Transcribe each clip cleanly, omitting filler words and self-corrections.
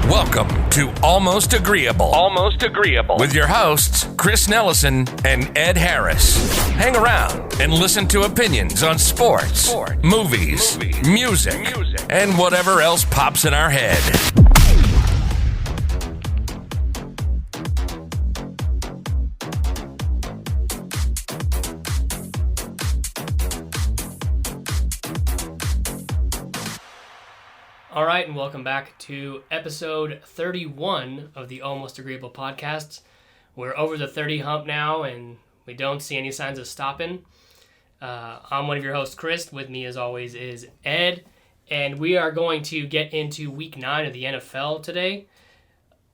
Welcome to Almost Agreeable. Almost Agreeable. With your hosts, Chris Nellison and Ed Harris. Hang around and listen to opinions on sports, movies, music, and whatever else pops in our head. All right, and welcome back to episode 31 of the Almost Agreeable podcast. We're over the 30 hump now, and we don't see any signs of stopping. I'm one of your hosts, Chris. With me, as always, is Ed, and we are going to get into Week 9 of the NFL today.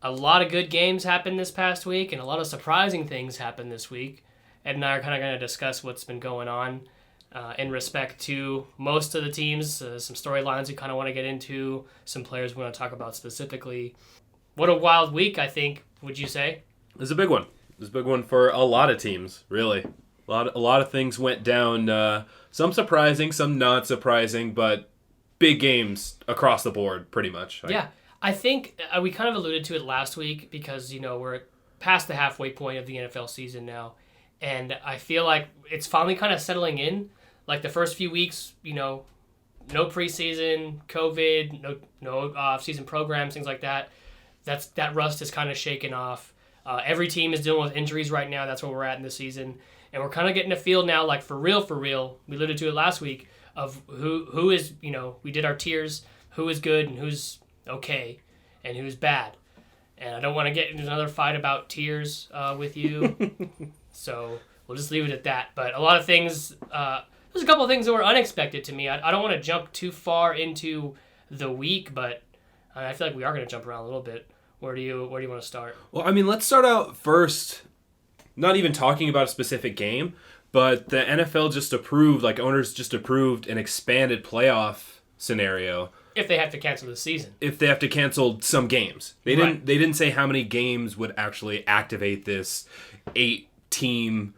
A lot of good games happened this past week, and a lot of surprising things happened this week. Ed and I are kind of going to discuss what's been going on in respect to most of the teams, some storylines we kind of want to get into, some players we want to talk about specifically. What a wild week, I think, would you say? It's a big one. It's a big one for a lot of teams, really. A lot of things went down, some surprising, some not surprising, but big games across the board, pretty much. Yeah, I think we kind of alluded to it last week because, we're past the halfway point of the NFL season now, and I feel like it's finally kind of settling in. Like the first few weeks, no preseason, COVID, no off-season programs, things like that. That rust is kind of shaken off. Every team is dealing with injuries right now. That's where we're at in the season, and we're kind of getting a feel now, like for real. We alluded to it last week of who is, we did our tiers, who is good and who's okay, and who's bad. And I don't want to get into another fight about tiers with you, so we'll just leave it at that. But a lot of things. There's a couple of things that were unexpected to me. I don't want to jump too far into the week, but I feel like we are going to jump around a little bit. Where do you want to start? Well, let's start out first, not even talking about a specific game, but the NFL just approved, owners just approved an expanded playoff scenario. If they have to cancel the season. If they have to cancel some games. They didn't say how many games would actually activate this 8-team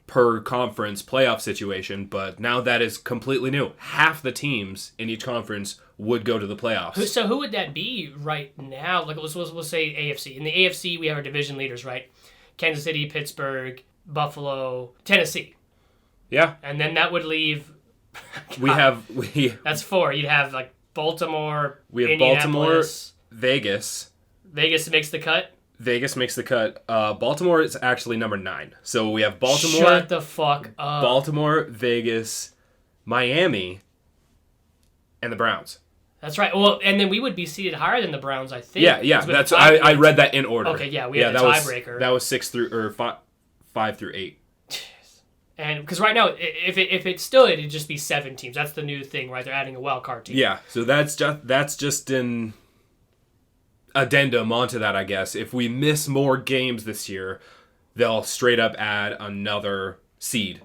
per conference playoff situation, but now that is completely new. Half the teams in each conference would go to the playoffs. So who would that be right now? We'll say AFC. In the AFC, we have our division leaders, right? Kansas City, Pittsburgh, Buffalo, Tennessee. Yeah. And then that would leave... That's 4. You'd have Baltimore, we have Baltimore, Vegas. Vegas makes the cut? Vegas makes the cut. Baltimore is actually number 9. So we have Baltimore. Shut the fuck up. Baltimore, Vegas, Miami, and the Browns. That's right. Well, and then we would be seated higher than the Browns, I think. Yeah. That's I read that in order. Okay, yeah, we had a tiebreaker. That was 5 through 8. And because right now, if it stood, it'd just be 7 teams. That's the new thing, right? They're adding a wild card team. Yeah. So that's just an addendum onto that, I guess. If we miss more games this year, they'll straight up add another seed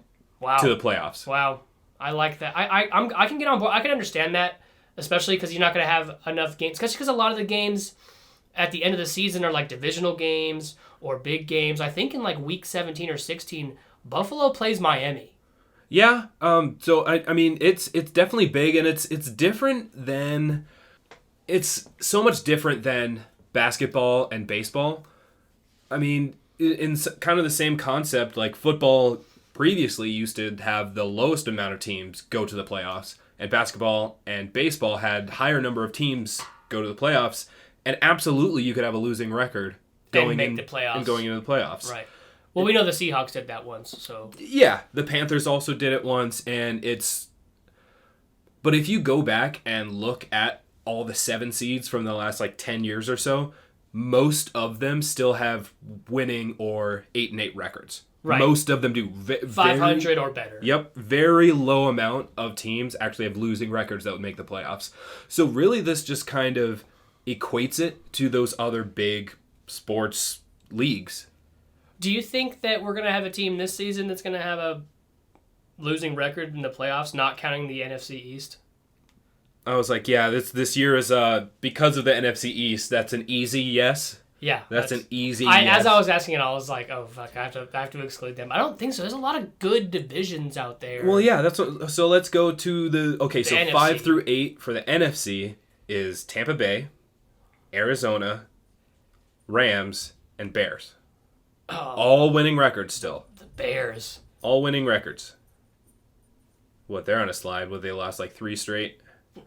to the playoffs. Wow, I like that. I can get on board. I can understand that, especially because you're not going to have enough games. Because a lot of the games at the end of the season are divisional games or big games. I think in week 17 or 16, Buffalo plays Miami. Yeah. So it's definitely big, and it's different than. It's so much different than basketball and baseball. In kind of the same concept, football previously used to have the lowest amount of teams go to the playoffs, and basketball and baseball had higher number of teams go to the playoffs, and absolutely you could have a losing record going into the playoffs. Right. Well, we know the Seahawks did that once, so... Yeah, the Panthers also did it once, and it's... But if you go back and look at all the 7 seeds from the last 10 years or so, most of them still have winning or 8-8 records. Right. Most of them do. 500 or better. Yep. Very low amount of teams actually have losing records that would make the playoffs. So really this just kind of equates it to those other big sports leagues. Do you think that we're going to have a team this season that's going to have a losing record in the playoffs, not counting the NFC East? I was like, yeah, this year is because of the NFC East. That's an easy yes. Yeah, that's an easy yes. As I was asking it, I was like, oh fuck, I have to exclude them. I don't think so. There's a lot of good divisions out there. Well, yeah, so let's go to the NFC. 5 through 8 for the NFC is Tampa Bay, Arizona, Rams, and Bears. Oh, All winning records still. the Bears. All winning records. What, they're on a slide? What, they lost like 3 straight?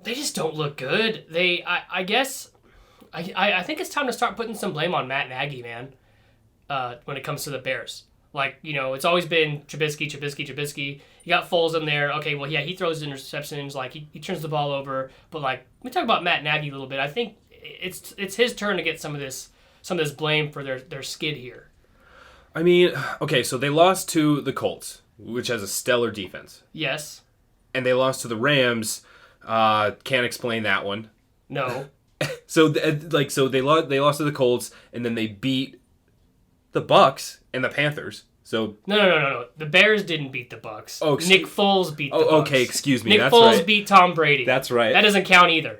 They just don't look good. I guess, I think it's time to start putting some blame on Matt Nagy, man, when it comes to the Bears. Like, it's always been Trubisky. You got Foles in there. Okay, well, yeah, he throws interceptions. Like, he turns the ball over. But, like, we talk about Matt Nagy a little bit. I think it's his turn to get some of this blame for their skid here. I mean, okay, so they lost to the Colts, which has a stellar defense. Yes. And they lost to the Rams. Can't explain that one. No. So they lost to the Colts, and then they beat the Bucks and the Panthers. So No. The Bears didn't beat the Bucks. Oh, Nick Foles beat the Bucks. Okay, excuse me. Nick That's Foles right. beat Tom Brady. That's right. That doesn't count either.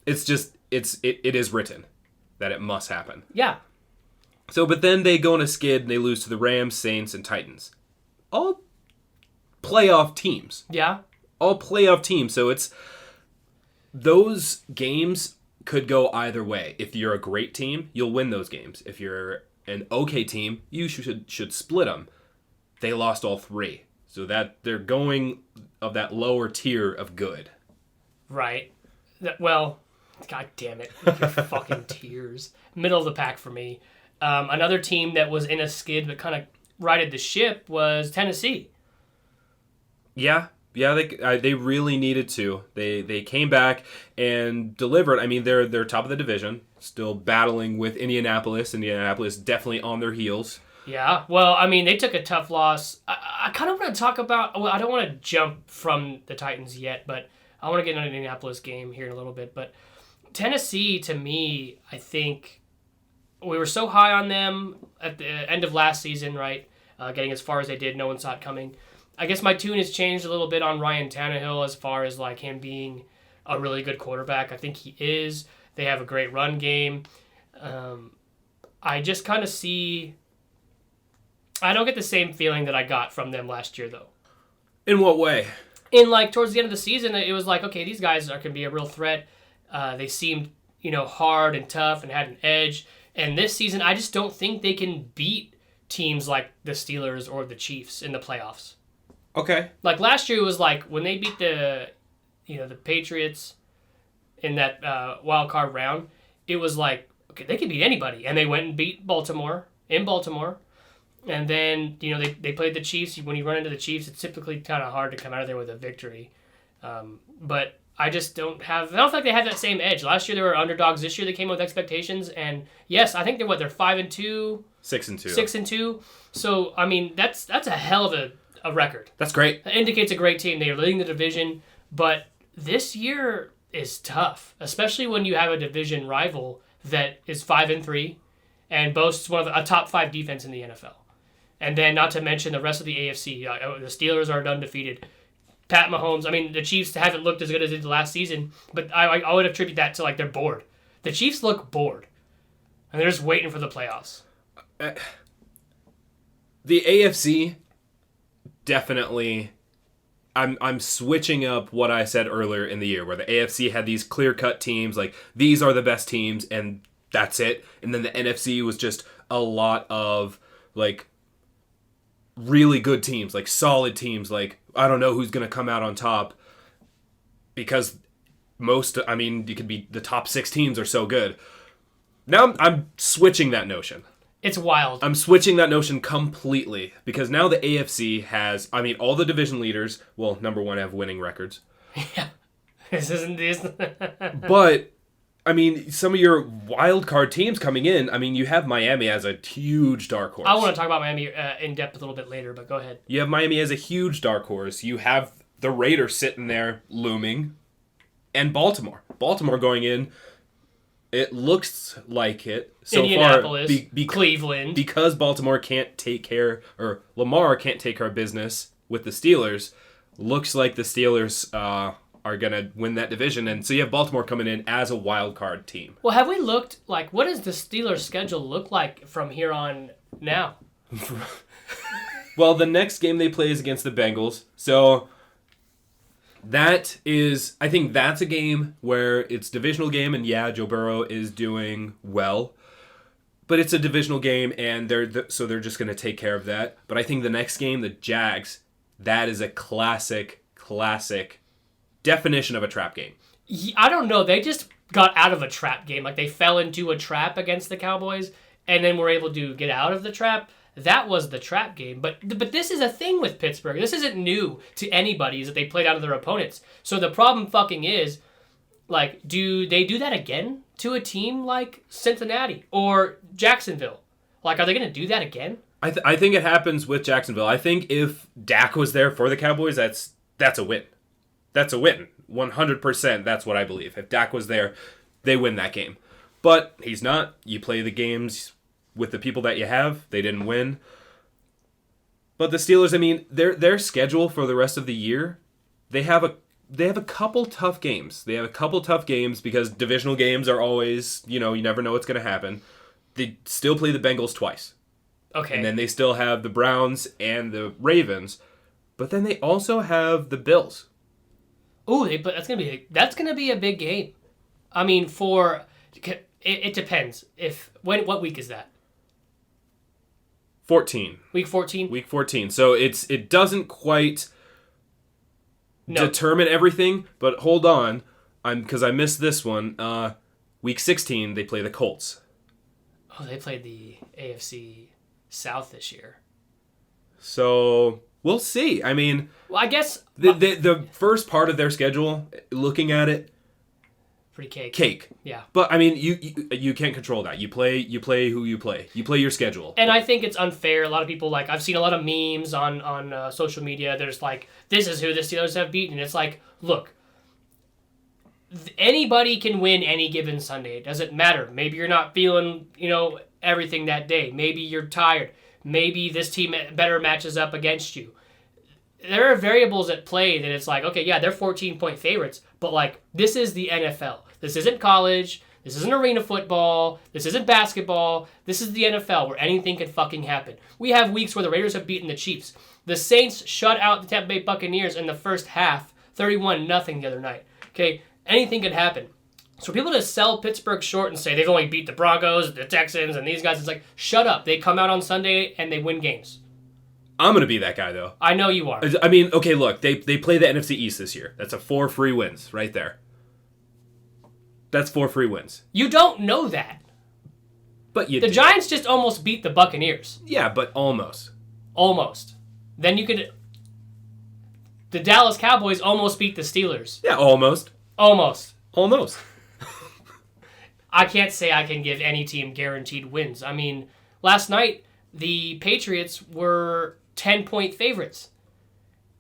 It's just it is written that it must happen. Yeah. So, but then they go on a skid and they lose to the Rams, Saints, and Titans. All playoff teams. Yeah. All playoff teams. So those games could go either way. If you're a great team, you'll win those games. If you're an okay team, you should split them. They lost all 3. So that they're going of that lower tier of good. Right. Well, god damn it. With your fucking tears. Middle of the pack for me. Another team that was in a skid but kind of righted the ship was Tennessee. Yeah, they really needed to. They came back and delivered. I mean, they're top of the division, still battling with Indianapolis. Indianapolis definitely on their heels. Yeah, well, I mean, they took a tough loss. I kind of want to talk about... Well, I don't want to jump from the Titans yet, but I want to get into the Indianapolis game here in a little bit. But Tennessee, to me, I think... We were so high on them at the end of last season, right? Getting as far as they did, no one saw it coming. I guess my tune has changed a little bit on Ryan Tannehill as far as like him being a really good quarterback. I think he is. They have a great run game. I just kind of see... I don't get the same feeling that I got from them last year, though. In what way? In like towards the end of the season, it was like, okay, these guys can be a real threat. They seemed, hard and tough and had an edge. And this season, I just don't think they can beat teams like the Steelers or the Chiefs in the playoffs. Okay. Like last year, it was like when they beat the Patriots in that wild card round. It was like, okay, they can beat anybody, and they went and beat Baltimore in Baltimore. And then they played the Chiefs. When you run into the Chiefs, it's typically kind of hard to come out of there with a victory. But I just don't feel like they have that same edge. Last year they were underdogs. This year they came with expectations, and yes, I think they're 5-2, 6-2, 6-2. So I mean that's a hell of a record. That's great. That indicates a great team. They are leading the division, but this year is tough, especially when you have a division rival that is 5-3 and boasts one of a top 5 defense in the NFL. And then not to mention the rest of the AFC. The Steelers are undefeated. Pat Mahomes, I mean, the Chiefs haven't looked as good as they did last season, but I would attribute that to, like, they're bored. The Chiefs look bored, and they're just waiting for the playoffs. The AFC, definitely, I'm switching up what I said earlier in the year, where the AFC had these clear-cut teams, like, these are the best teams, and that's it. And then the NFC was just a lot of, like, really good teams, like solid teams, like I don't know who's going to come out on top, because you could be the top 6 teams are so good. Now I'm switching that notion. It's wild. I'm switching that notion completely, because now the AFC has, all the division leaders, well, number 1 have winning records. Yeah. This isn't this. But some of your wild card teams coming in, you have Miami as a huge dark horse. I want to talk about Miami in depth a little bit later, but go ahead. You have Miami as a huge dark horse. You have the Raiders sitting there looming. And Baltimore. Baltimore going in, it looks like it so Indianapolis, far. Cleveland. Because Baltimore can't take care, or Lamar can't take care of business with the Steelers, looks like the Steelers are going to win that division. And so you have Baltimore coming in as a wild card team. Well, have we looked, like, what does the Steelers' schedule look like from here on now? Well, the next game they play is against the Bengals. So I think that's a game where it's divisional game, and yeah, Joe Burrow is doing well, but it's a divisional game, and so they're just going to take care of that. But I think the next game, the Jags, that is a classic definition of a trap game. I don't know. They just got out of a trap game. Like, they fell into a trap against the Cowboys and then were able to get out of the trap. That was the trap game. But this is a thing with Pittsburgh. This isn't new to anybody, is that they played out of their opponents. So the problem fucking is, like, do they do that again to a team like Cincinnati or Jacksonville? Like, are they going to do that again? I think it happens with Jacksonville. I think if Dak was there for the Cowboys, that's a win. That's a win. 100%, that's what I believe. If Dak was there, they win that game. But he's not. You play the games with the people that you have. They didn't win. But the Steelers, I mean, their schedule for the rest of the year, they have a couple tough games. They have a couple tough games because divisional games are always, you never know what's going to happen. They still play the Bengals twice. Okay. And then they still have the Browns and the Ravens. But then they also have the Bills. Ooh, but that's gonna be a big game. I mean, it depends. What week is that? 14. Week 14. Week 14. So it doesn't quite determine everything. But hold on, because I missed this one. Week 16 they play the Colts. Oh, they played the AFC South this year. So we'll see. I mean, well, I guess the first part of their schedule, looking at it, pretty cake. Yeah. But I mean, you can't control that. You play who you play. You play your schedule. And I think it's unfair. A lot of people, like, I've seen a lot of memes on social media. There's like, this is who the Steelers have beaten. It's like, look, anybody can win any given Sunday. It doesn't matter. Maybe you're not feeling, everything that day. Maybe you're tired. Maybe this team better matches up against you. There are variables at play that it's like, okay, yeah, they're 14-point favorites, but, like, this is the NFL. This isn't college. This isn't arena football. This isn't basketball. This is the NFL where anything can fucking happen. We have weeks where the Raiders have beaten the Chiefs. The Saints shut out the Tampa Bay Buccaneers in the first half, 31-0 the other night. Okay, anything could happen. So for people to sell Pittsburgh short and say they've only beat the Broncos, the Texans, and these guys, it's like, shut up. They come out on Sunday and they win games. I'm going to be that guy, though. I know you are. I mean, okay, look, they play the NFC East this year. That's 4 free wins right there. That's 4 free wins. You don't know that. But the Giants just almost beat the Buccaneers. Yeah, but almost. Almost. Then you could... The Dallas Cowboys almost beat the Steelers. Yeah, almost. Almost. Almost. I can't say I can give any team guaranteed wins. I mean, last night, the Patriots were 10-point favorites.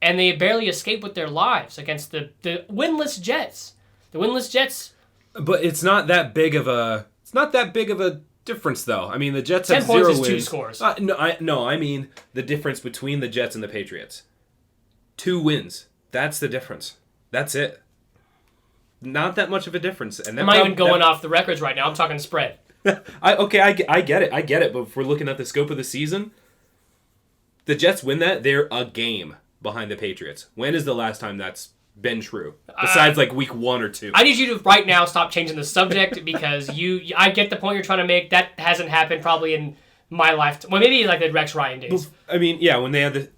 And they barely escaped with their lives against the winless Jets. The winless Jets... But it's not that big of a difference, though. I mean, the Jets have 10 points 0 is 2 wins. scores. I mean the difference between the Jets and the Patriots. 2 wins. That's the difference. That's it. Not that much of a difference. And I'm not even going off the records right now. I'm talking spread. I get it. But if we're looking at the scope of the season, the Jets win that, they're a game behind the Patriots. When is the last time that's been true? Besides like week 1 or 2. I need you to right now stop changing the subject because I get the point you're trying to make. That hasn't happened probably in my lifetime. Well, maybe like the Rex Ryan days. I mean, yeah, when they had the,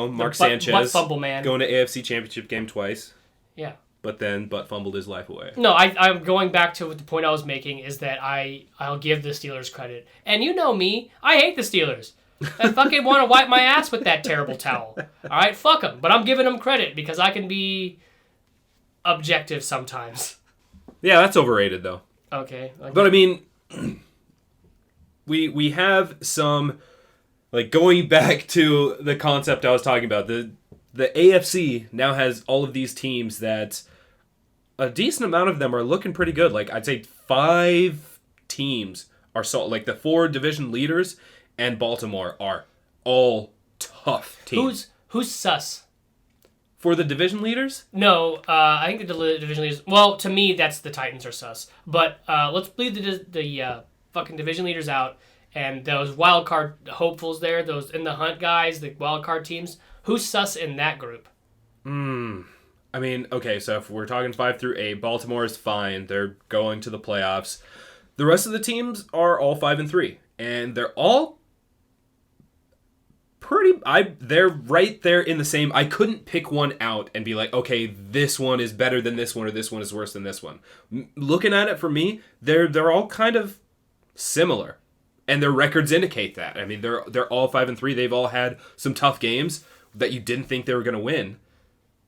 Mark Sanchez butt fumble man going to AFC Championship game twice. Yeah. But then butt fumbled his life away. No, I'm going back to the point I was making is that I'll give the Steelers credit. And you know me, I hate the Steelers. I fucking want to wipe my ass with that terrible towel. All right, fuck them. But I'm giving them credit because I can be objective sometimes. Yeah, that's overrated though. Okay. But I mean, we have some, like, going back to the concept I was talking about. The AFC now has all of these teams that a decent amount of them are looking pretty good. Like, I'd say 5 teams are like the 4 division leaders and Baltimore are all tough teams. Who's sus? For the division leaders? No, I think the division leaders... Well, to me, that's the Titans are sus. But let's leave the fucking division leaders out. And those wild card hopefuls there, those in the hunt guys, the wild card teams, who's sus in that group? I mean, okay, so if we're talking 5 through 8, Baltimore is fine. They're going to the playoffs. The rest of the teams are all 5 and 3, and they're all they're right there in the same. I couldn't pick one out and be like, okay, this one is better than this one, or this one is worse than this one. Looking at it for me, they're all kind of similar, and their records indicate that. I mean, they're all 5 and 3. They've all had some tough games that you didn't think they were going to win,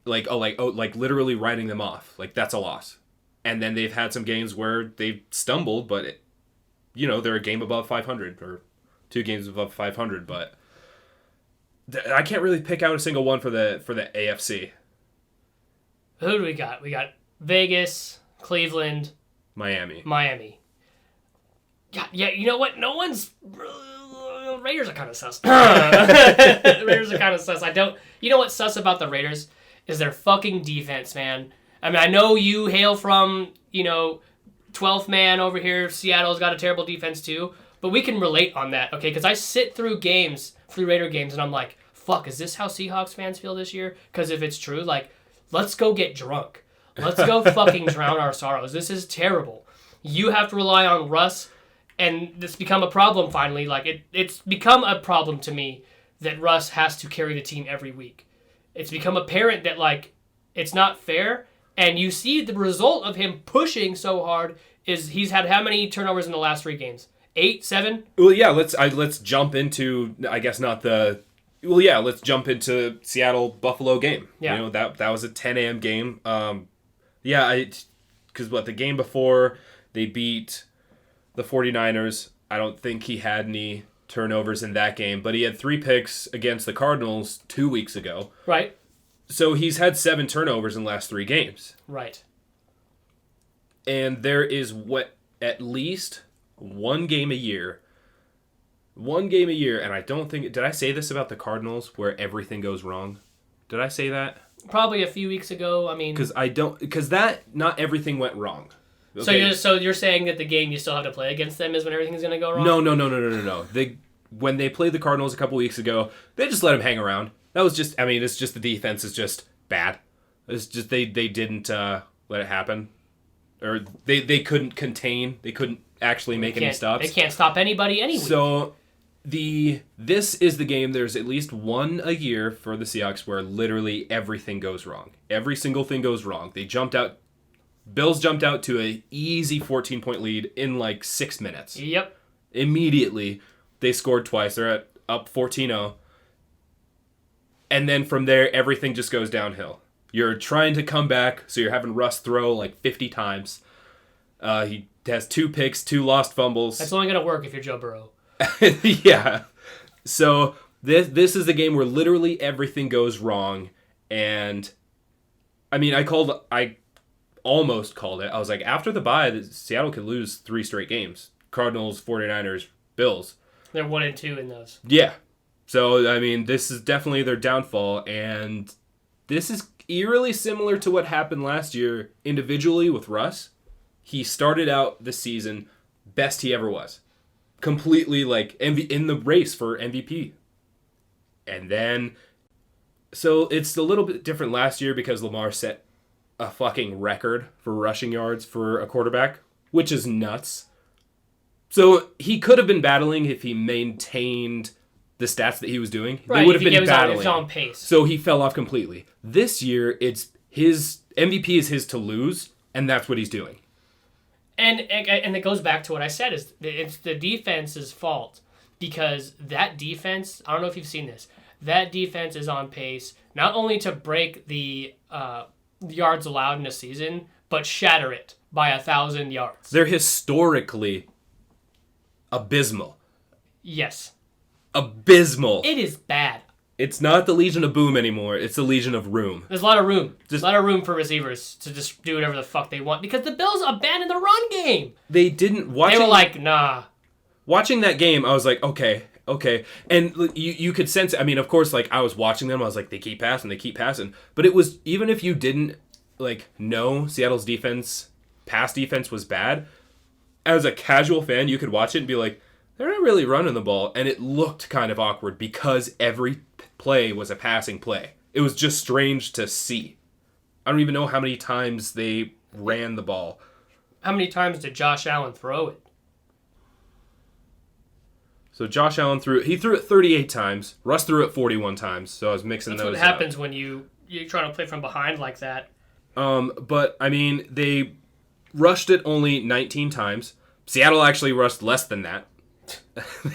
like literally writing them off. Like, that's a loss. And then they've had some games where they've stumbled, but they're a game above 500 or 2 games above 500, but I can't really pick out a single one for the AFC. Who do we got? We got Vegas, Cleveland, Miami. Yeah, you know what? No one's... Raiders are kind of sus. Raiders are kind of sus. You know what's sus about the Raiders? Is their fucking defense, man. I mean, I know you hail from, 12th man over here. Seattle's got a terrible defense too. But we can relate on that, okay? Because I sit through Raider games, and I'm like, fuck, is this how Seahawks fans feel this year? Because if it's true, like, let's go get drunk. Let's go fucking drown our sorrows. This is terrible. You have to rely on Russ, and it's become a problem finally. Like, it's become a problem to me that Russ has to carry the team every week. It's become apparent that, like, it's not fair, and you see the result of him pushing so hard is he's had how many turnovers in the last 3 games? 8, 7? Well, yeah, let's jump into, I guess not the... Well, yeah, let's jump into Seattle-Buffalo game. Yeah. That was a 10 a.m. game. Because the game before, they beat the 49ers. I don't think he had any turnovers in that game, but he had 3 picks against the Cardinals 2 weeks ago. Right. So he's had 7 turnovers in the last 3 games. Right. And there is at least one game a year, and I don't think... Did I say this about the Cardinals, where everything goes wrong? Did I say that? Probably a few weeks ago. I mean... Because not everything went wrong. Okay. So you're saying that the game you still have to play against them is when everything's going to go wrong? No. When they played the Cardinals a couple weeks ago, they just let him hang around. That was just... I mean, it's just the defense is just bad. It's just they didn't let it happen. Or they couldn't contain. They couldn't actually make any stops. They can't stop anybody anyway. So this is the game. There's at least one a year for the Seahawks where literally everything goes wrong. Every single thing goes wrong. Bills jumped out to an easy 14-point lead in like 6 minutes. Yep. Immediately, they scored twice. They're up 14-0. And then from there, everything just goes downhill. You're trying to come back, so you're having Russ throw like 50 times. He has 2 picks, 2 lost fumbles. That's only going to work if you're Joe Burrow. Yeah. So this is the game where literally everything goes wrong. And, I mean, I almost called it. I was like, after the bye, Seattle could lose 3 straight games. Cardinals, 49ers, Bills. They're 1-2 in those. Yeah. So, I mean, this is definitely their downfall. And this is eerily similar to what happened last year individually with Russ. He started out the season best he ever was. Completely, like, in the race for MVP. And then... So, it's a little bit different last year because Lamar set a fucking record for rushing yards for a quarterback, which is nuts. So, he could have been battling if he maintained the stats that he was doing. Right, they would have been battling. battling. On pace. So, he fell off completely. This year, it's his... MVP is his to lose, and that's what he's doing. And it goes back to what I said, is it's the defense's fault. Because that defense, I don't know if you've seen this, that defense is on pace not only to break the yards allowed in a season, but shatter it by 1,000 yards. They're historically abysmal. Yes. Abysmal. It is bad. It's not the Legion of Boom anymore. It's the Legion of Room. There's a lot of room. There's a lot of room for receivers to just do whatever the fuck they want. Because the Bills abandoned the run game. They didn't... They were like, nah. Watching that game, I was like, okay. And you could sense... I mean, of course, like, I was watching them. I was like, they keep passing. But it was... Even if you didn't, like, know Seattle's pass defense was bad, as a casual fan, you could watch it and be like, they're not really running the ball. And it looked kind of awkward because every play was a passing play. It was just strange to see. I don't even know how many times they ran the ball. How many times did Josh Allen throw it? So Josh Allen threw it 38 times. Russ threw it 41 times. So I was mixing That's those what happens when you're trying to play from behind like that. But, I mean, they rushed it only 19 times. Seattle actually rushed less than that.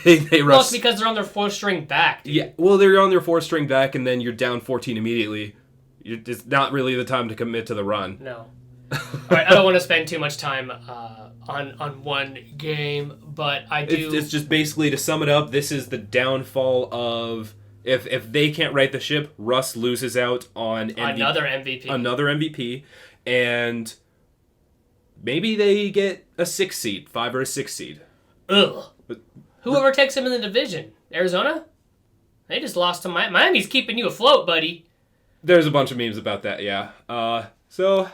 they rushed... Well, it's because they're on their fourth-string back. Dude. Yeah, well, they're on their fourth-string back, and then you're down 14 immediately. It's not really the time to commit to the run. No. All right, I don't want to spend too much time on one game, but I do... It's just basically, to sum it up, this is the downfall of... If they can't right the ship, Russ loses out on another MVP. Another MVP, and maybe they get a 6 seed, 5 or a 6 seed. Ugh. Whoever takes him in the division, Arizona? They just lost to Miami. Miami's keeping you afloat, buddy. There's a bunch of memes about that, yeah. So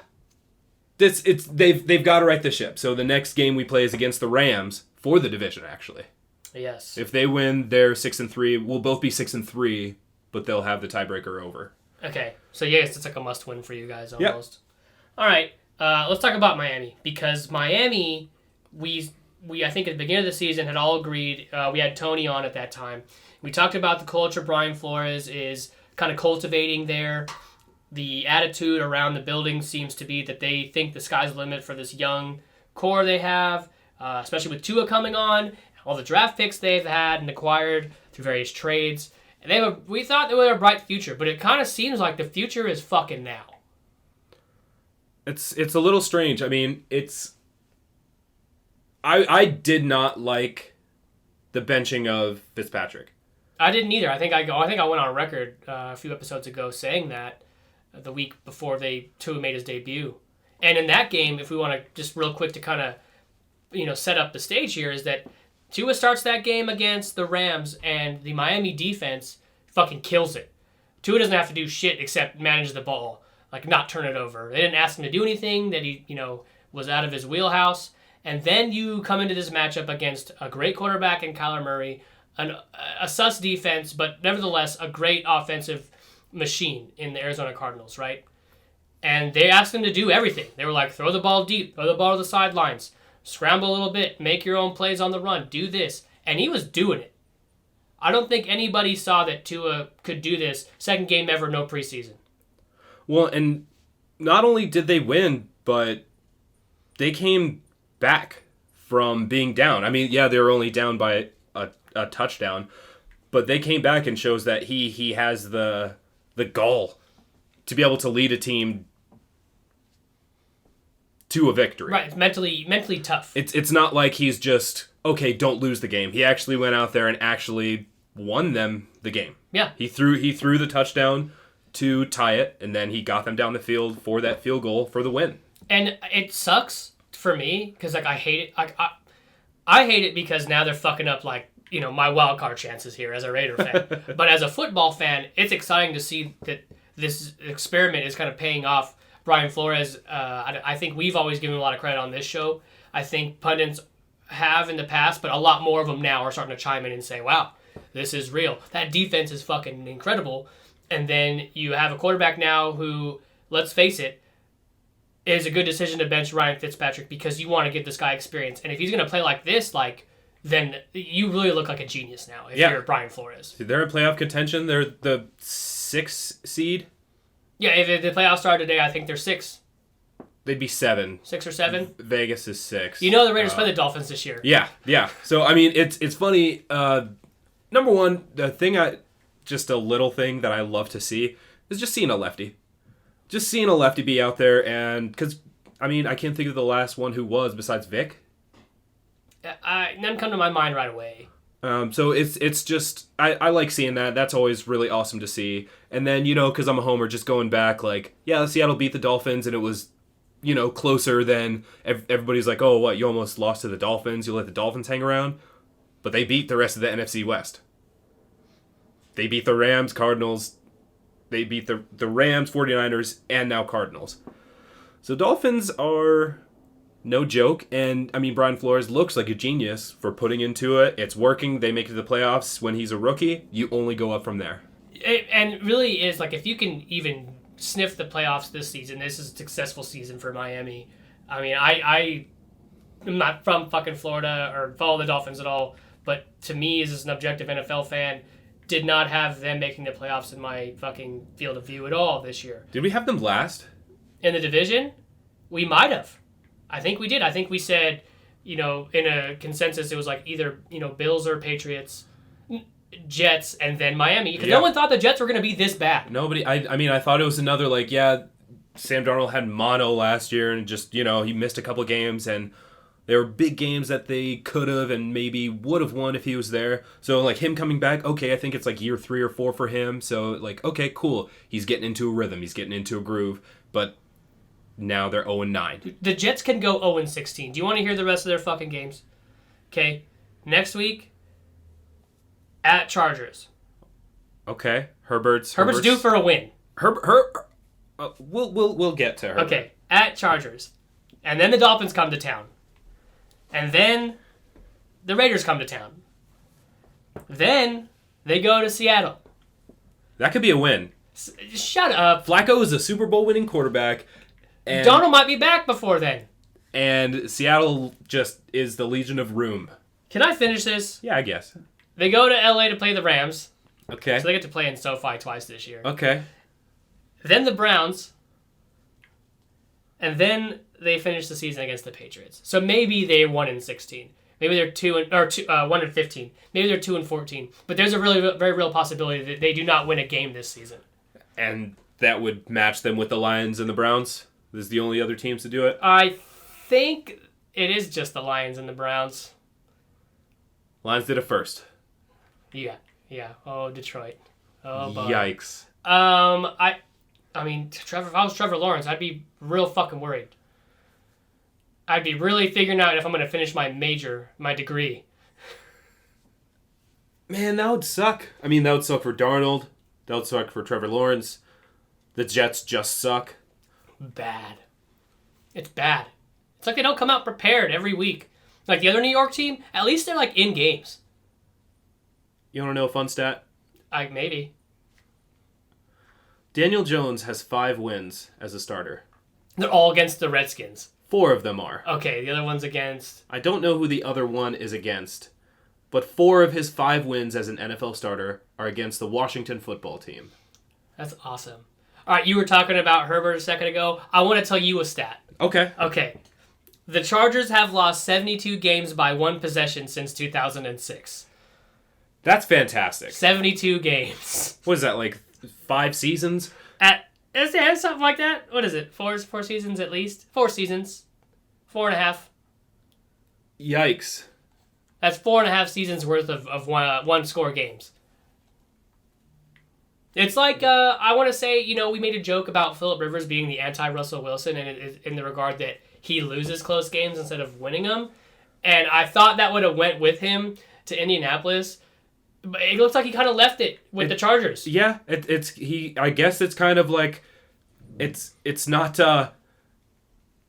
they've got to right the ship. So the next game we play is against the Rams for the division, actually. Yes. If they win, they're 6-3. We'll both be 6-3, but they'll have the tiebreaker over. Okay, so yes, it's like a must-win for you guys almost. Yep. All right, let's talk about Miami, because Miami, we I think at the beginning of the season had all agreed. We had Tony on at that time. We talked about the culture Brian Flores is kind of cultivating there. The attitude around the building seems to be that they think the sky's the limit for this young core they have, especially with Tua coming on. All the draft picks they've had and acquired through various trades. And we thought they were a bright future, but it kind of seems like the future is fucking now. It's a little strange. I mean, I did not like the benching of Fitzpatrick. I didn't either. I think I went on record a few episodes ago saying that the week before Tua made his debut. And in that game, if we want to just real quick to kind of set up the stage here, is that Tua starts that game against the Rams, and the Miami defense fucking kills it. Tua doesn't have to do shit except manage the ball, like not turn it over. They didn't ask him to do anything that he, was out of his wheelhouse. And then you come into this matchup against a great quarterback in Kyler Murray, a sus defense, but nevertheless a great offensive machine in the Arizona Cardinals, right? And they asked him to do everything. They were like, throw the ball deep, throw the ball to the sidelines, scramble a little bit, make your own plays on the run, do this. And he was doing it. I don't think anybody saw that Tua could do this. Second game ever, no preseason. Well, and not only did they win, but they came back from being down. I mean, yeah, they were only down by a touchdown, but they came back and shows that he has the gall to be able to lead a team to a victory. Right, it's mentally tough. It's not like he's just, okay, don't lose the game. He actually went out there and actually won them the game. Yeah. He threw the touchdown to tie it, and then he got them down the field for that field goal for the win. And it sucks for me because I hate it. I hate it because now they're fucking up my wild card chances here as a Raider fan. But as a football fan, it's exciting to see that this experiment is kind of paying off. Brian Flores, I think we've always given him a lot of credit on this show. I think pundits have in the past, but a lot more of them now are starting to chime in and say, wow, this is real. That defense is fucking incredible. And then you have a quarterback now who, let's face it, is a good decision to bench Ryan Fitzpatrick because you want to give this guy experience. And if he's going to play like this, then you really look like a genius now if you're Brian Flores. They're in playoff contention. They're the 6th seed. Yeah, if the playoffs start today, I think they're 6. They'd be 7. 6 or 7? Vegas is 6. The Raiders play the Dolphins this year. Yeah. So, I mean, it's funny. Number one, just a little thing that I love to see is just seeing a lefty. Just seeing a lefty be out there, and because, I mean, I can't think of the last one who was besides Vic. None come to my mind right away. So it's just, I like seeing that. That's always really awesome to see. And then, because I'm a homer, just going back, Seattle beat the Dolphins, and it was, closer than everybody's like, oh, what, you almost lost to the Dolphins? You let the Dolphins hang around? But they beat the rest of the NFC West. They beat the Rams, Cardinals. They beat the Rams, 49ers, and now Cardinals. So Dolphins are no joke. And, I mean, Brian Flores looks like a genius for putting into it. It's working. They make it to the playoffs. When he's a rookie, you only go up from there. And really is, if you can even sniff the playoffs this season. This is a successful season for Miami. I mean, I'm not from fucking Florida or follow the Dolphins at all, but to me, as an objective NFL fan, did not have them making the playoffs in my fucking field of view at all this year. Did we have them last? In the division? We might have. I think we did. I think we said, in a consensus, it was like either, Bills or Patriots, Jets, and then Miami. Because no one thought the Jets were going to be this bad. Nobody. I mean, I thought it was another, Sam Darnold had mono last year and just, he missed a couple games, and there were big games that they could have and maybe would have won if he was there. So, him coming back, okay, I think it's year 3 or 4 for him. So, okay, cool. He's getting into a rhythm. He's getting into a groove. But now they're 0-9. The Jets can go 0-16. Do you want to hear the rest of their fucking games? Okay. Next week, at Chargers. Okay. Herbert's due for a win. We'll get to Herbert. Okay. At Chargers. And then the Dolphins come to town. And then the Raiders come to town. Then they go to Seattle. That could be a win. Shut up. Flacco is a Super Bowl winning quarterback. And Donald might be back before then. And Seattle just is the Legion of Room. Can I finish this? Yeah, I guess. They go to LA to play the Rams. Okay. So they get to play in SoFi twice this year. Okay. Then the Browns. And then they finish the season against the Patriots. So maybe they're 1-16. Maybe they're 1-15. Maybe they're 2-14. But there's a very real possibility that they do not win a game this season. And that would match them with the Lions and the Browns? This is the only other teams to do it? I think it is just the Lions and the Browns. Lions did it first. Yeah. Oh, Detroit. Oh, boy. Yikes. I mean, if I was Trevor Lawrence, I'd be real fucking worried. I'd be really figuring out if I'm going to finish my degree. Man, that would suck. I mean, that would suck for Darnold. That would suck for Trevor Lawrence. The Jets just suck. Bad. It's bad. It's like they don't come out prepared every week. Like the other New York team, at least they're in games. You want to know a fun stat? Maybe. Daniel Jones has 5 wins as a starter. They're all against the Redskins. 4 of them are. Okay, the other one's against... I don't know who the other one is against, but 4 of his 5 wins as an NFL starter are against the Washington football team. That's awesome. All right, you were talking about Herbert a second ago. I want to tell you a stat. Okay. The Chargers have lost 72 games by 1 possession since 2006. That's fantastic. 72 games. What is that, 5 seasons? Is it something like that? What is it? 4 seasons at least? 4 seasons. 4.5. Yikes. That's 4.5 seasons worth of one score games. It's like, I want to say, we made a joke about Phillip Rivers being the anti-Russell Wilson in the regard that he loses close games instead of winning them. And I thought that would have went with him to Indianapolis. But it looks like he kind of left it with the Chargers. Yeah, I guess it's kind of like, it's not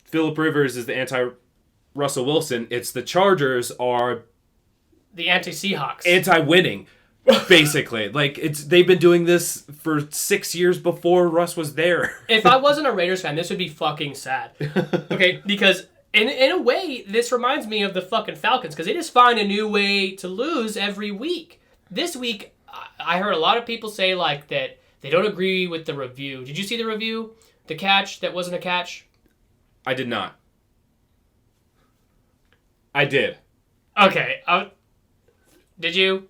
Phillip Rivers is the anti-Russell Wilson. It's the Chargers are the anti-Seahawks. Anti-winning, basically. They've been doing this for 6 years before Russ was there. If I wasn't a Raiders fan, this would be fucking sad. Okay, because in a way, this reminds me of the fucking Falcons, because they just find a new way to lose every week. This week, I heard a lot of people say that they don't agree with the review. Did you see the review? The catch that wasn't a catch? I did not. I did. Okay. Did you?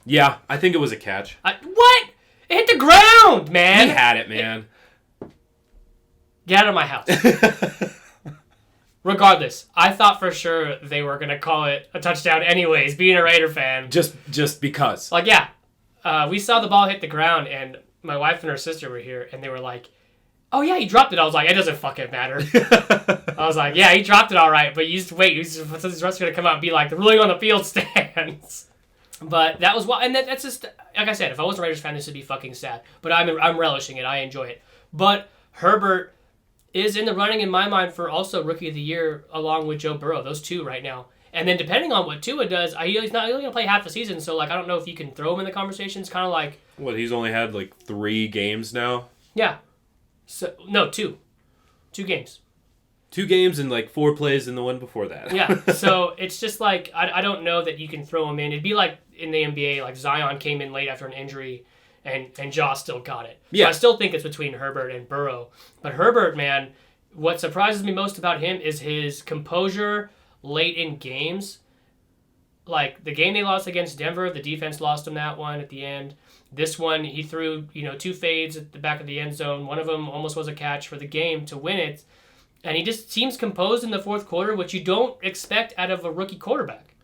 Yeah, I think it was a catch. What? It hit the ground, man. He had it, man. Get out of my house. Regardless, I thought for sure they were going to call it a touchdown anyways, being a Raider fan. Just because. We saw the ball hit the ground, and my wife and her sister were here, and they were like, oh, yeah, he dropped it. I was like, it doesn't fucking matter. I was like, yeah, he dropped it all right, but you just wait. His ref's going to come out and be like, the ruling on the field stands. But that was why, and that's just, like I said, if I was a Raiders fan, this would be fucking sad. But I'm relishing it. I enjoy it. But Herbert is in the running in my mind for also Rookie of the Year along with Joe Burrow. Those two right now. And then depending on what Tua does, he's only going to play half a season, so I don't know if you can throw him in the conversation. It's kind of like... What, he's only had 3 games now? Yeah. So no, 2 games. 2 games and like 4 plays in the one before that. Yeah, so it's just like, I don't know that you can throw him in. It'd be like in the NBA, like Zion came in late after an injury, and Josh still got it. Yeah. So I still think it's between Herbert and Burrow. But Herbert, man, what surprises me most about him is his composure late in games. Like, the game they lost against Denver, the defense lost him that one at the end. This one, he threw, 2 fades at the back of the end zone. One of them almost was a catch for the game to win it. And he just seems composed in the fourth quarter, which you don't expect out of a rookie quarterback.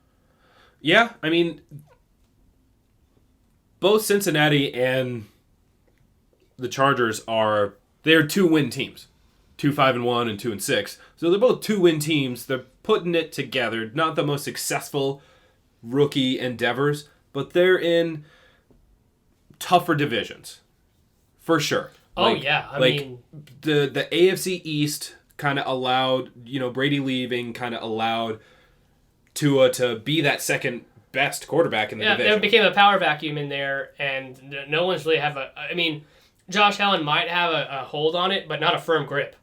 Yeah, I mean, both Cincinnati and the Chargers they're 2-win teams. 2-5-1 and 2-6. So they're both 2-win teams. They're putting it together. Not the most successful rookie endeavors, but they're in tougher divisions. For sure. Oh, yeah. I mean, the AFC East kind of allowed, Brady leaving kind of allowed Tua to be that second best quarterback in the division. There became a power vacuum in there, and no one's really Josh Allen might have a hold on it, but not a firm grip.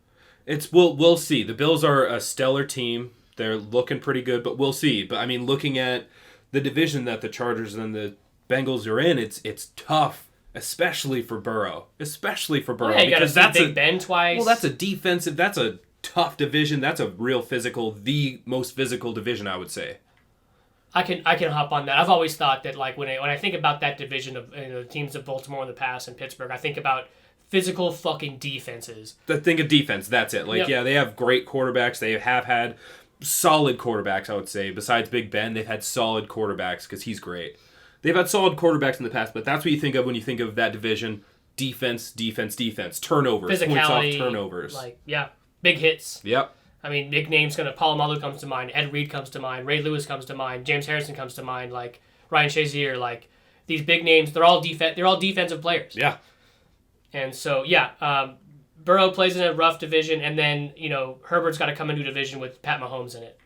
We'll see. The Bills are a stellar team. They're looking pretty good, but we'll see. But I mean, looking at the division that the Chargers and the Bengals are in, it's tough. Especially for Burrow. Yeah, you got to see Big Ben twice. Well, that's a tough division. That's a real physical, the most physical division, I would say. I can hop on that. I've always thought that, like, when I think about that division of the teams of Baltimore in the past and Pittsburgh, I think about physical fucking defenses. Think of defense, that's it. Like, Yeah, they have great quarterbacks. They have had solid quarterbacks, I would say. Besides Big Ben, they've had solid quarterbacks because he's great. They've had solid quarterbacks in the past, but that's what you think of when you think of that division. Defense, turnovers, points off turnovers. Big hits. Yep. I mean, big names Palomalu comes to mind, Ed Reed comes to mind, Ray Lewis comes to mind, James Harrison comes to mind, like Ryan Shazier, these big names, they're all defensive players. Yeah. And so, Burrow plays in a rough division, and then, Herbert's got to come into a division with Pat Mahomes in it.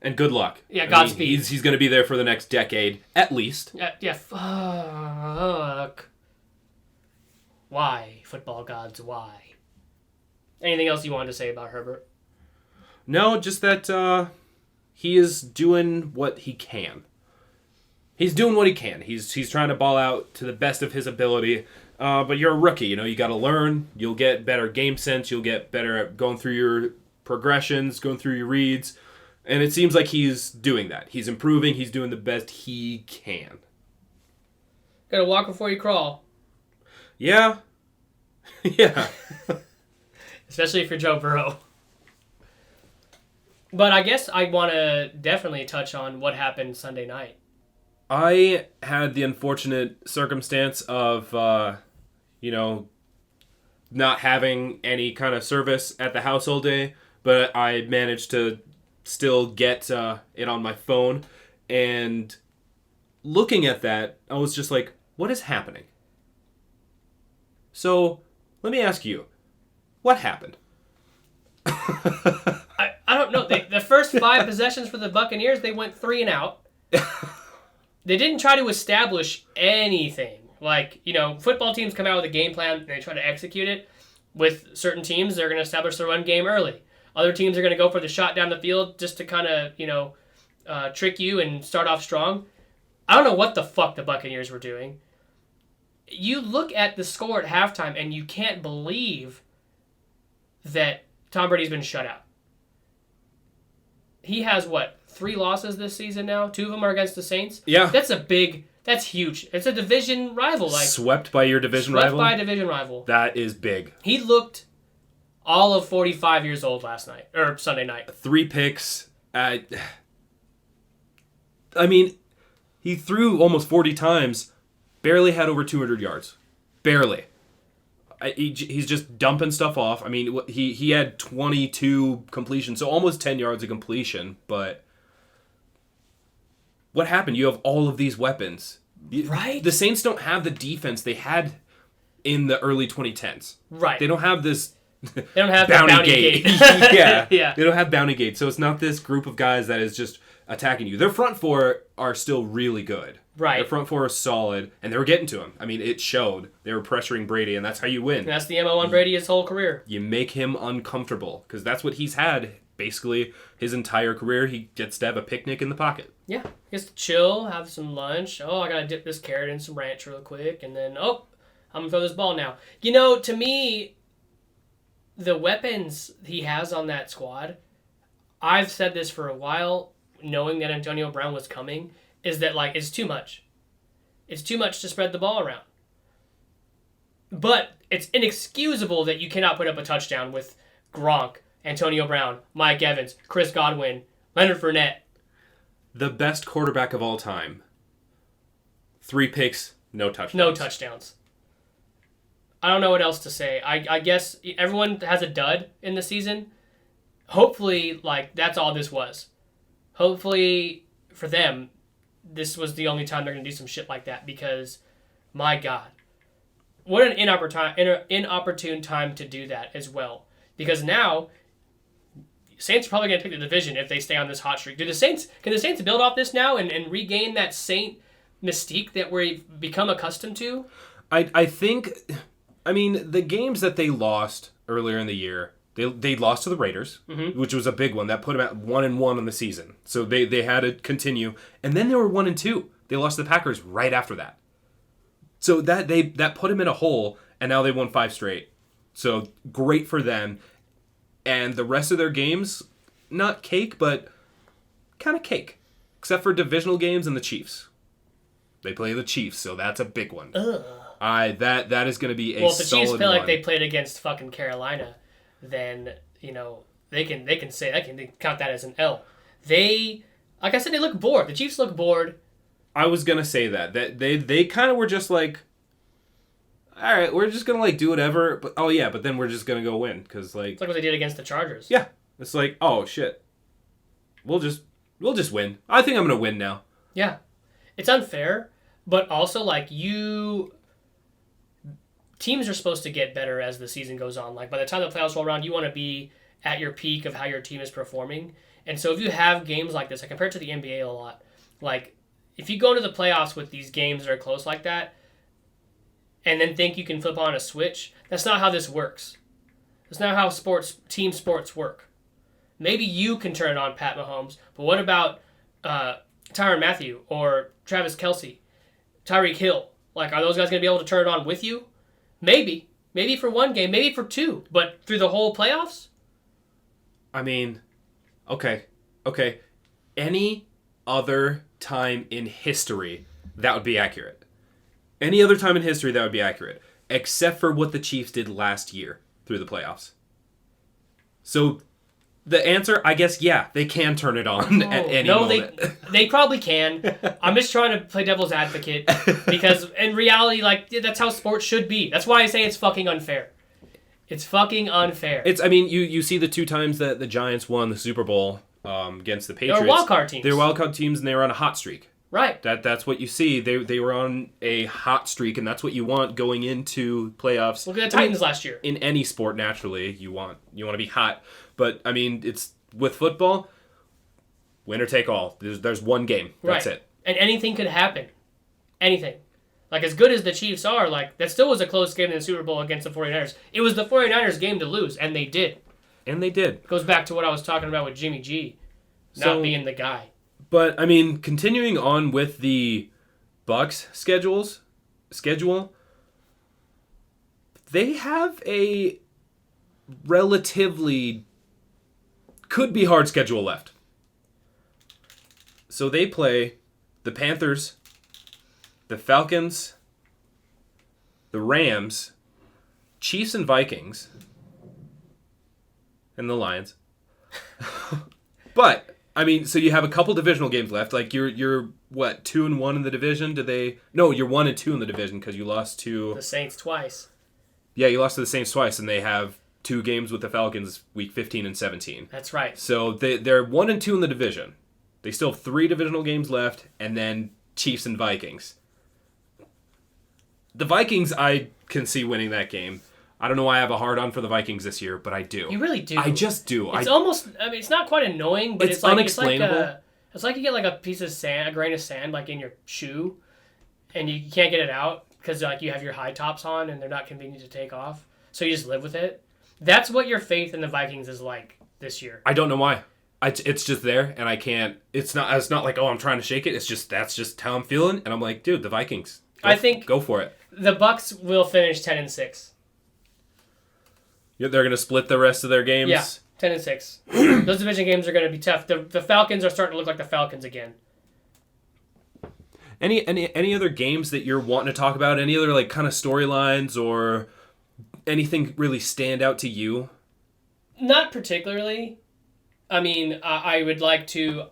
And good luck. Yeah, Godspeed. He's going to be there for the next decade, at least. Yeah, fuck. Why, football gods, why? Anything else you wanted to say about Herbert? No, just that he is doing what he can. He's doing what he can. He's trying to ball out to the best of his ability. But you're a rookie, you got to learn. You'll get better game sense. You'll get better at going through your progressions, going through your reads. And it seems like he's doing that. He's improving. He's doing the best he can. Gotta walk before you crawl. Yeah. Yeah. Especially for Joe Burrow. But I guess I want to definitely touch on what happened Sunday night. I had the unfortunate circumstance of, not having any kind of service at the house all day, but I managed to still get it on my phone. And looking at that, I was just like, what is happening? So, let me ask you, what happened? I don't know. The first 5 possessions for the Buccaneers, they went 3 and out. They didn't try to establish anything. Football teams come out with a game plan and they try to execute it. With certain teams, they're going to establish the run game early. Other teams are going to go for the shot down the field just to kind of, trick you and start off strong. I don't know what the fuck the Buccaneers were doing. You look at the score at halftime and you can't believe that Tom Brady's been shut out. He has, 3 losses this season now? 2 of them are against the Saints? Yeah. That's huge. It's a division rival. Swept by your division rival? Swept by a division rival. That is big. He looked all of 45 years old Sunday night. 3 picks. I mean, he threw almost 40 times, barely had over 200 yards. Barely. He's just dumping stuff off. I mean, he had 22 completions, so almost 10 yards of completion, but what happened? You have all of these weapons. Right? The Saints don't have the defense they had in the early 2010s. Right. They don't have this... They don't have Bounty Gate. Yeah. Yeah. They don't have Bounty Gate, so it's not this group of guys that is just attacking you. Their front 4 are still really good. Right. Their front four is solid, and they were getting to him. I mean, it showed. They were pressuring Brady, and that's how you win. And that's the MO on Brady his whole career. You make him uncomfortable, because that's what he's had basically his entire career. He gets to have a picnic in the pocket. Yeah. He gets to chill, have some lunch. Oh, I got to dip this carrot in some ranch real quick, and then, I'm going to throw this ball now. You know, to me, the weapons he has on that squad, I've said this for a while, knowing that Antonio Brown was coming, is that, like, it's too much. It's too much to spread the ball around. But it's inexcusable that you cannot put up a touchdown with Gronk, Antonio Brown, Mike Evans, Chris Godwin, Leonard Fournette. The best quarterback of all time. 3 picks, no touchdowns. No touchdowns. I don't know what else to say. I guess everyone has a dud in the season. Hopefully, like, that's all this was. Hopefully, for them, this was the only time they're going to do some shit like that, because, my God, what an inopportune time to do that as well. Because now, Saints are probably going to take the division if they stay on this hot streak. Can the Saints build off this now and regain that Saint mystique that we've become accustomed to? I think, I mean, the games that they lost earlier in the year, they lost to the Raiders, which was a big one. That put them at 1-1 on the season. So they had to continue. And then they were 1-2. They lost to the Packers right after that. So that put them in a hole, and now they won 5 straight. So great for them. And the rest of their games, not cake, but kind of cake. Except for divisional games and the Chiefs. They play the Chiefs, so that's a big one. Ugh. That is going to be a solid one. Well, if the Chiefs feel like they played against fucking Carolina, then, they can count that as an L. Like I said, they look bored. The Chiefs look bored. I was going to say that they kind of were just like, all right, we're just going to, like, do whatever, but then we're just going to go win, because, like... It's like what they did against the Chargers. Yeah. It's like, oh, shit. We'll just win. I think I'm going to win now. Yeah. It's unfair, but also, like, teams are supposed to get better as the season goes on. Like, by the time the playoffs roll around, you want to be at your peak of how your team is performing. And so if you have games like this, I compare it to the NBA a lot. Like, if you go to the playoffs with these games that are close like that, and then think you can flip on a switch, that's not how this works. That's not how team sports work. Maybe you can turn it on, Pat Mahomes, but what about Tyrann Mathieu or Travis Kelce, Tyreek Hill? Like, are those guys going to be able to turn it on with you? Maybe. Maybe for one game, maybe for 2, but through the whole playoffs? I mean, okay. Any other time in history, that would be accurate. Any other time in history, that would be accurate. Except for what the Chiefs did last year through the playoffs. So, the answer, I guess, yeah, they can turn it on at any moment. They probably can. I'm just trying to play devil's advocate, because in reality, like, that's how sports should be. That's why I say it's fucking unfair. It's fucking unfair. You see the 2 times that the Giants won the Super Bowl against the Patriots. They're wildcard teams. They're wildcard teams, and they were on a hot streak. Right. That's what you see. They were on a hot streak, and that's what you want going into playoffs. Look at the Titans last year. In any sport, naturally, you want to be hot. But, I mean, it's with football, winner take all. There's one game. That's it. And anything could happen. Anything. Like, as good as the Chiefs are, like, that still was a close game in the Super Bowl against the 49ers. It was the 49ers' game to lose, and they did. It goes back to what I was talking about with Jimmy G, not being the guy. But, I mean, continuing on with the Bucs schedule, they have a relatively could be hard schedule left. So they play the Panthers, the Falcons, the Rams, Chiefs and Vikings, and the Lions. But I mean, so you have a couple divisional games left. Like you're what, 2-1 in the division? No, you're 1-2 in the division because you lost to the Saints twice. Yeah, you lost to the Saints twice, and they have 2 games with the Falcons week 15 and 17. That's right. So they're 1-2 in the division. They still have 3 divisional games left, and then Chiefs and Vikings. The Vikings, I can see winning that game. I don't know why I have a hard-on for the Vikings this year, but I do. You really do. I just do. It's almost, I mean, it's not quite annoying, but it's like, unexplainable. It's like you get like a piece of sand, a grain of sand, like in your shoe, and you can't get it out because like you have your high tops on and they're not convenient to take off. So you just live with it. That's what your faith in the Vikings is like this year. I don't know why. It's just there, and I can't. It's not like, oh, I'm trying to shake it. It's just that's just how I'm feeling, and I'm like, dude, the Vikings. I think go for it. The Bucks will finish 10-6. Yeah, they're gonna split the rest of their games. Yeah, 10-6. Those division games are gonna be tough. The Falcons are starting to look like the Falcons again. Any other games that you're wanting to talk about? Any other like kind of storylines or anything really stand out to you? Not particularly. I mean, I would like to.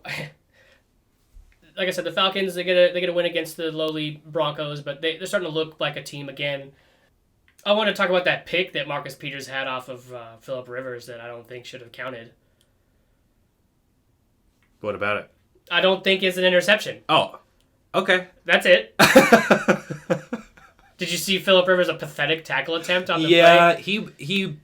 Like I said, the Falcons they get a win against the lowly Broncos, but they're starting to look like a team again. I want to talk about that pick that Marcus Peters had off of Phillip Rivers that I don't think should have counted. What about it? I don't think it's an interception. Oh, okay. That's it. Did you see Phillip Rivers' a pathetic tackle attempt on the play? Yeah, he.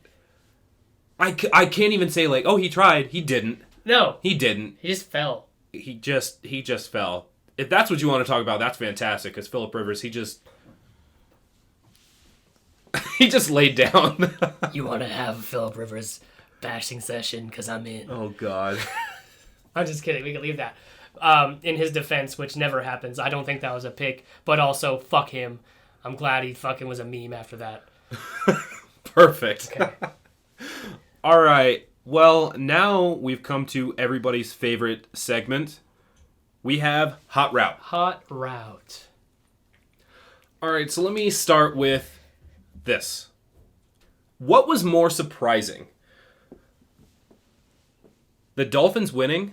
I can't even say like, oh, he tried. He didn't. No. He didn't. He just fell. He just fell. If that's what you want to talk about, that's fantastic. Because Phillip Rivers, he just laid down. You want to have a Phillip Rivers bashing session? Because I'm in. Oh God. I'm just kidding. We can leave that. In his defense, which never happens, I don't think that was a pick. But also, fuck him. I'm glad he fucking was a meme after that. Perfect. Okay. All right. Well, now we've come to everybody's favorite segment. We have Hot Route. Hot Route. All right, so let me start with this. What was more surprising? The Dolphins winning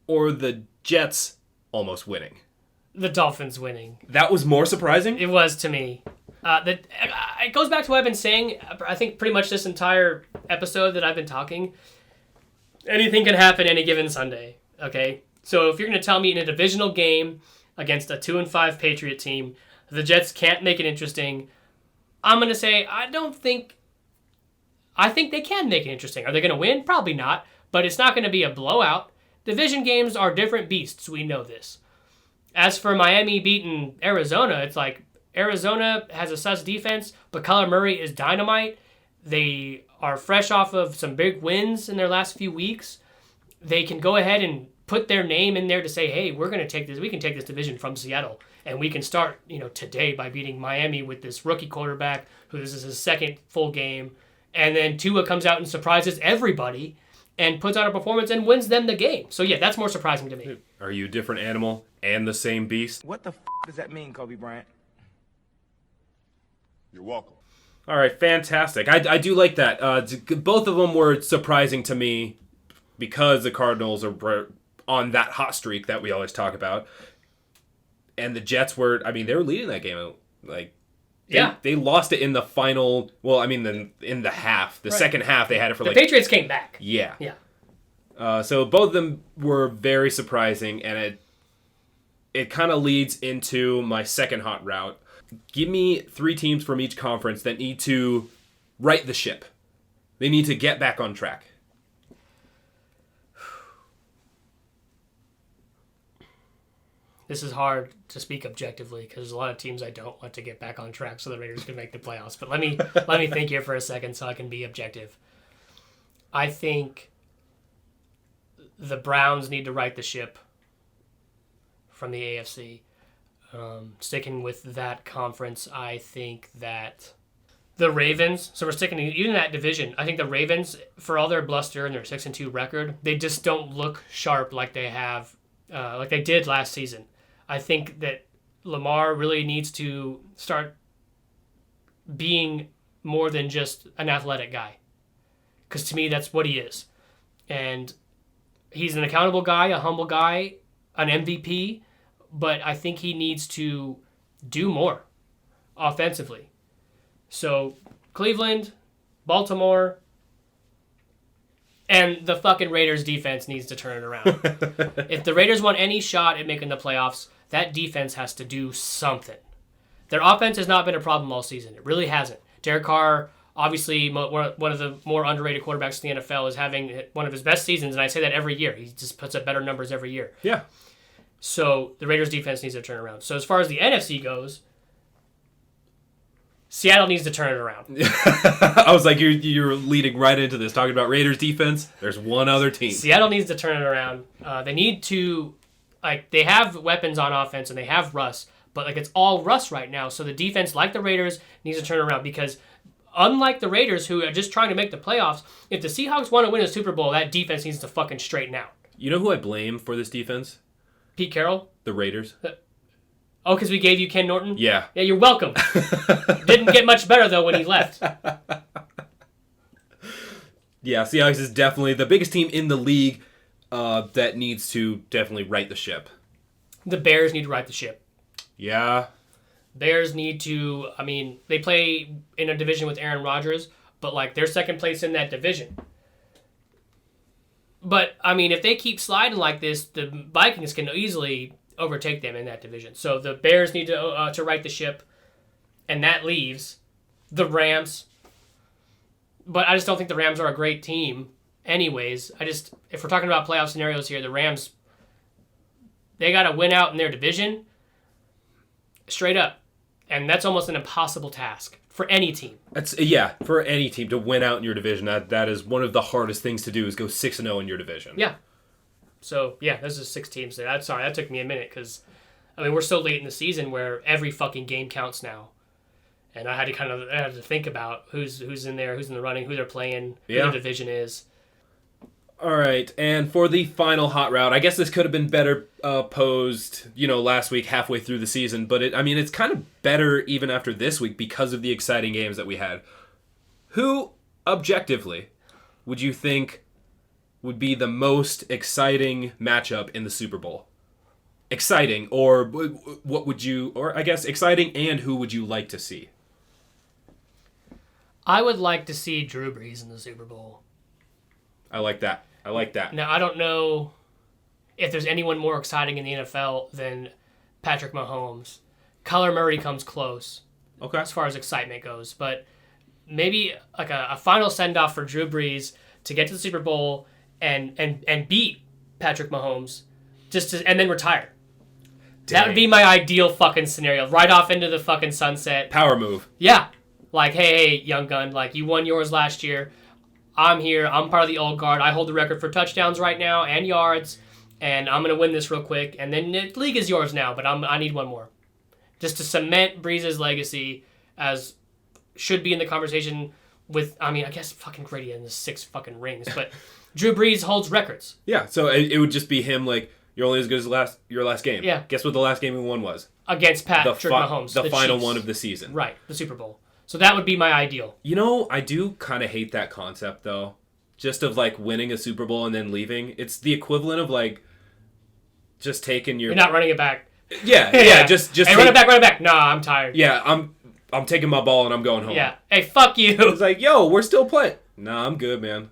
or the Jets almost winning? The Dolphins winning. That was more surprising? It was to me. It goes back to what I've been saying, I think pretty much this entire episode that I've been talking. Anything can happen any given Sunday, okay? So if you're going to tell me in a divisional game against a 2-5 Patriot team, the Jets can't make it interesting, I'm going to say I think they can make it interesting. Are they going to win? Probably not, but it's not going to be a blowout. Division games are different beasts. We know this. As for Miami beating Arizona, it's like Arizona has a sus defense, but Kyler Murray is dynamite. They are fresh off of some big wins in their last few weeks. They can go ahead and put their name in there to say, hey, we can take this division from Seattle. And we can start, today by beating Miami with this rookie quarterback who this is his second full game. And then Tua comes out and surprises everybody and puts out a performance and wins them the game. So yeah, that's more surprising to me. Are you a different animal and the same beast? What the f*** does that mean, Kobe Bryant? You're welcome. All right, fantastic. I do like that. Both of them were surprising to me because the Cardinals are on that hot streak that we always talk about. And the Jets were, they were leading that game. They lost it in the final, in the half. The second half, they had it for the Patriots came back. Yeah. Yeah. So both of them were very surprising, and it kind of leads into my second hot route. Give me 3 teams from each conference that need to right the ship. They need to get back on track. This is hard to speak objectively because there's a lot of teams I don't want to get back on track so the Raiders can make the playoffs. But let me think here for a second so I can be objective. I think the Browns need to right the ship from the AFC. Sticking with that conference, I think that the Ravens, so we're sticking to even that division, I think the Ravens, for all their bluster and their 6-2 record, they just don't look sharp like they have, like they did last season. I think that Lamar really needs to start being more than just an athletic guy. Because to me, that's what he is. And he's an accountable guy, a humble guy, an MVP, but I think he needs to do more offensively. So Cleveland, Baltimore, and the fucking Raiders defense needs to turn it around. If the Raiders want any shot at making the playoffs, that defense has to do something. Their offense has not been a problem all season. It really hasn't. Derek Carr, obviously one of the more underrated quarterbacks in the NFL, is having one of his best seasons, and I say that every year. He just puts up better numbers every year. Yeah. So the Raiders defense needs to turn around. So as far as the NFC goes, Seattle needs to turn it around. I was like, you're leading right into this, talking about Raiders defense. There's one other team. Seattle needs to turn it around. They need to, they have weapons on offense and they have Russ, but it's all Russ right now. So the defense, like the Raiders, needs to turn around because unlike the Raiders, who are just trying to make the playoffs, if the Seahawks want to win a Super Bowl, that defense needs to fucking straighten out. You know who I blame for this defense? Pete Carroll? The Raiders. Oh, because we gave you Ken Norton? Yeah. Yeah, you're welcome. Didn't get much better, though, when he left. Yeah, Seahawks is definitely the biggest team in the league that needs to definitely right the ship. The Bears need to right the ship. Yeah. Bears need to, they play in a division with Aaron Rodgers, but, they're second place in that division. But, if they keep sliding like this, the Vikings can easily overtake them in that division. So the Bears need to right the ship, and that leaves the Rams. But I just don't think the Rams are a great team anyways. If we're talking about playoff scenarios here, the Rams, they got to win out in their division straight up. And that's almost an impossible task for any team. For any team to win out in your division, that is one of the hardest things to do is go 6-0 in your division. Yeah. So, this is 6 teams. Sorry, that took me a minute because, we're so late in the season where every fucking game counts now. And I had to think about who's in there, who's in the running, who they're playing, who their division is. All right, and for the final hot route, I guess this could have been better posed, last week halfway through the season, but it's kind of better even after this week because of the exciting games that we had. Who, objectively, would you think would be the most exciting matchup in the Super Bowl? Exciting, or what would you, or I guess exciting and who would you like to see? I would like to see Drew Brees in the Super Bowl. I like that. Now, I don't know if there's anyone more exciting in the NFL than Patrick Mahomes. Kyler Murray comes close as far as excitement goes. But maybe a final send-off for Drew Brees to get to the Super Bowl and beat Patrick Mahomes and then retire. Dang. That would be my ideal fucking scenario. Right off into the fucking sunset. Power move. Yeah. Hey, young gun, you won yours last year. I'm here. I'm part of the old guard. I hold the record for touchdowns right now and yards, and I'm going to win this real quick. And then the league is yours now, but I need one more. Just to cement Breeze's legacy as should be in the conversation with, I guess fucking Brady in the 6 fucking rings, but Drew Brees holds records. Yeah, so it would just be him you're only as good as your last game. Yeah. Guess what the last game he won was? Against Patrick Mahomes. The final Chiefs. one of the season. Right, the Super Bowl. So that would be my ideal. I do kind of hate that concept, though. Just of, winning a Super Bowl and then leaving. It's the equivalent of, just taking your... You're not running it back. Yeah. Just hey, run it back. Nah, I'm tired. Yeah, I'm taking my ball and I'm going home. Yeah. Hey, fuck you. It's yo, we're still playing. Nah, I'm good, man.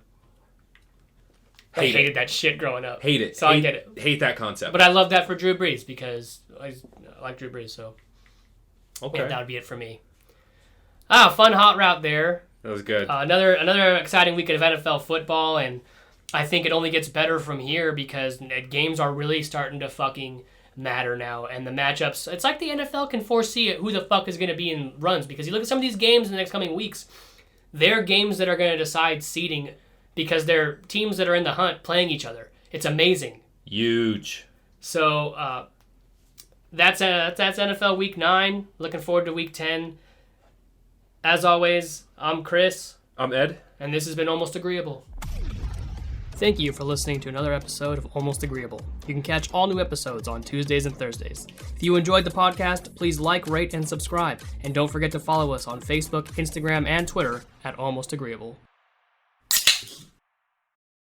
I hated that shit growing up. Hate it. So I get it. Hate that concept. But I love that for Drew Brees because I like Drew Brees, so... Okay. Yeah, that would be it for me. Fun hot route there. That was good. Another exciting week of NFL football, and I think it only gets better from here because games are really starting to fucking matter now, and the matchups. It's like the NFL can foresee who the fuck is going to be in runs because you look at some of these games in the next coming weeks. They're games that are going to decide seeding because they're teams that are in the hunt playing each other. It's amazing. Huge. So that's NFL Week 9. Looking forward to Week 10. As always, I'm Chris. I'm Ed. And this has been Almost Agreeable. Thank you for listening to another episode of Almost Agreeable. You can catch all new episodes on Tuesdays and Thursdays. If you enjoyed the podcast, please like, rate, and subscribe. And don't forget to follow us on Facebook, Instagram, and Twitter at Almost Agreeable.